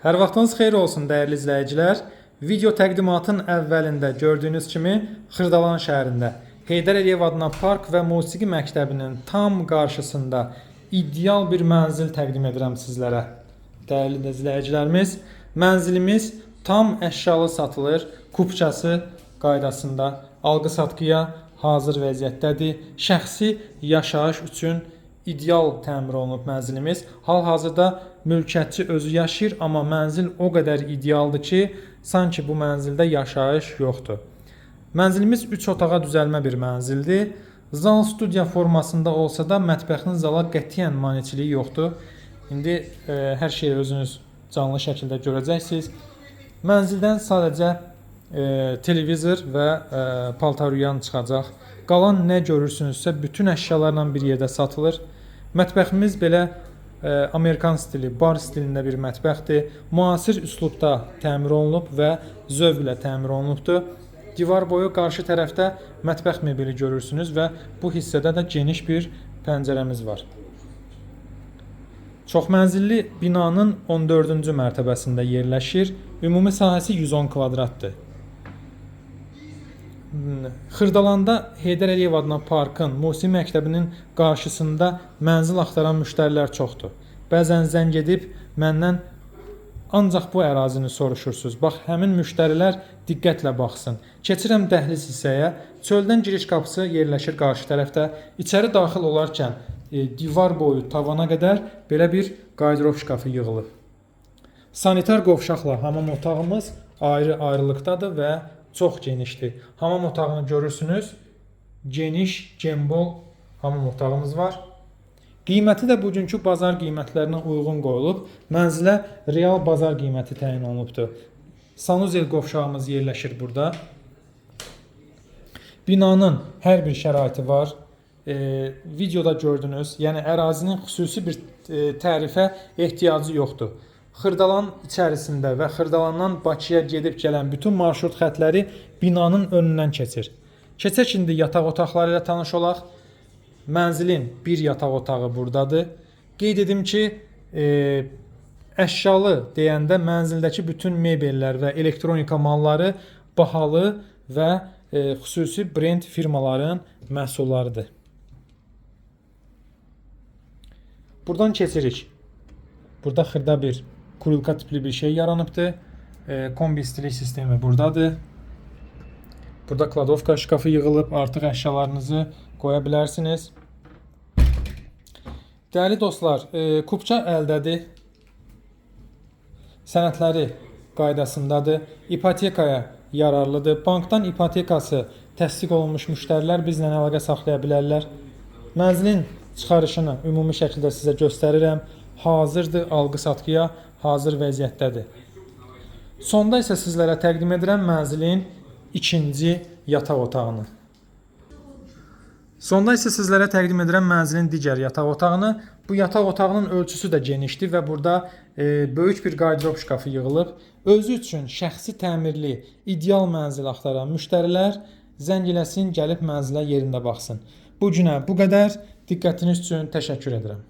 Hər vaxtınız xeyir olsun dəyərli izləyicilər. Video təqdimatın əvvəlində gördüyünüz kimi Xırdalan şəhərində Heydər Əliyev adına park və musiqi məktəbinin tam qarşısında ideal bir mənzil təqdim edirəm sizlərə. Dəyərli izləyicilərimiz, mənzilimiz tam əşyalı satılır, kupçası qaydasında alqı-satqıya hazır vəziyyətdədir. Şəxsi yaşayış üçün ideal təmir olunub mənzilimiz. Hal-hazırda mülkiyyətçi özü yaşayır, amma mənzil o qədər idealdır ki, sanki bu mənzildə yaşayış yoxdur. Mənzilimiz 3 otağa düzəlmə bir mənzildir. Zal studiya formasında olsa da mətbəxin zala qətiyyən maneçiliyi yoxdur. İndi hər şeyi özünüz canlı şəkildə görəcəksiniz. Mənzildən sadəcə televizor və paltaryan çıxacaq. Qalan nə görürsünüzsə bütün əşyalarla bir yerdə satılır. Mətbəximiz belə Amerikan stili, bar stilində bir mətbəxdir. Müasir üslubda təmir olunub və zövqlə təmir olunubdur. Divar boyu qarşı tərəfdə mətbəx mebeli görürsünüz və bu hissədə də geniş bir pəncərəmiz var. Çoxmənzilli binanın 14-cü mərtəbəsində yerləşir. Ümumi sahəsi 110 kvadratdır. Xırdalanda Heydər Əliyev adına parkın, musiqi məktəbinin qarşısında mənzil axtaran müştərilər çoxdur. Bəzən zəng edib məndən ancaq bu ərazini soruşursunuz. Bax, həmin müştərilər diqqətlə baxsın. Keçirəm dəhliz hissəyə. Çöldən giriş qapısı yerləşir qarşı tərəfdə. İçəri daxil olarkən divar boyu tavana qədər belə bir qarderob şkafı yığılıb. Sanitar qovşaqla hamam otağımız ayrı-ayrılıqdadır və çox genişdir. Hamam otağını görürsünüz. Geniş, gembol hamam otağımız var. Qiyməti də bugünkü bazar qiymətlərinə uyğun qoyulub. Mənzilə real bazar qiyməti təyin olunubdur. Sanuzel qovşağımız yerləşir burada. Binanın hər bir şəraiti var. Videoda gördünüz. Yəni ərazinin xüsusi bir tərifə ehtiyacı yoxdur. Xırdalan içərisində və Xırdalandan Bakıya gedib gələn bütün marşrut xətləri binanın önündən keçir. Keçək indi yataq otaqları ilə tanış olaq. Mənzilin bir yataq otağı buradadır. Qeyd edim ki, əşyalı deyəndə mənzildəki bütün mebellər və elektronika malları bahalı və xüsusi brend firmaların məhsullarıdır. Buradan keçirik. Burada xırda bir kurulka tipli bir şey yaranıbdır. Kombi istilik sistemi buradadır. Burada kladovka şkafı yığılıb, artıq əşyalarınızı qoya bilərsiniz. Dəyərli dostlar, kupça əldədir. Sənədləri qaydasındadır. İpotekaya yararlıdır. Bankdan ipotekası təsdiq olunmuş müştərilər bizlə əlaqə saxlaya bilərlər. Mənzilin çıxarışını ümumi şəkildə sizə göstərirəm. Hazırdır, alqı-satqıya hazır vəziyyətdədir. Sonda isə sizlərə təqdim edirəm mənzilin ikinci yataq otağını. Sonda isə sizlərə təqdim edirəm mənzilin digər yataq otağını. Bu yataq otağının ölçüsü də genişdir və burada böyük bir qarderob şkafı yığılıb. Özü üçün şəxsi təmirli, ideal mənzil axtaran müştərilər zəng eləsin, gəlib mənzilə yerində baxsın. Bu günə bu qədər. Diqqətiniz üçün təşəkkür edirəm.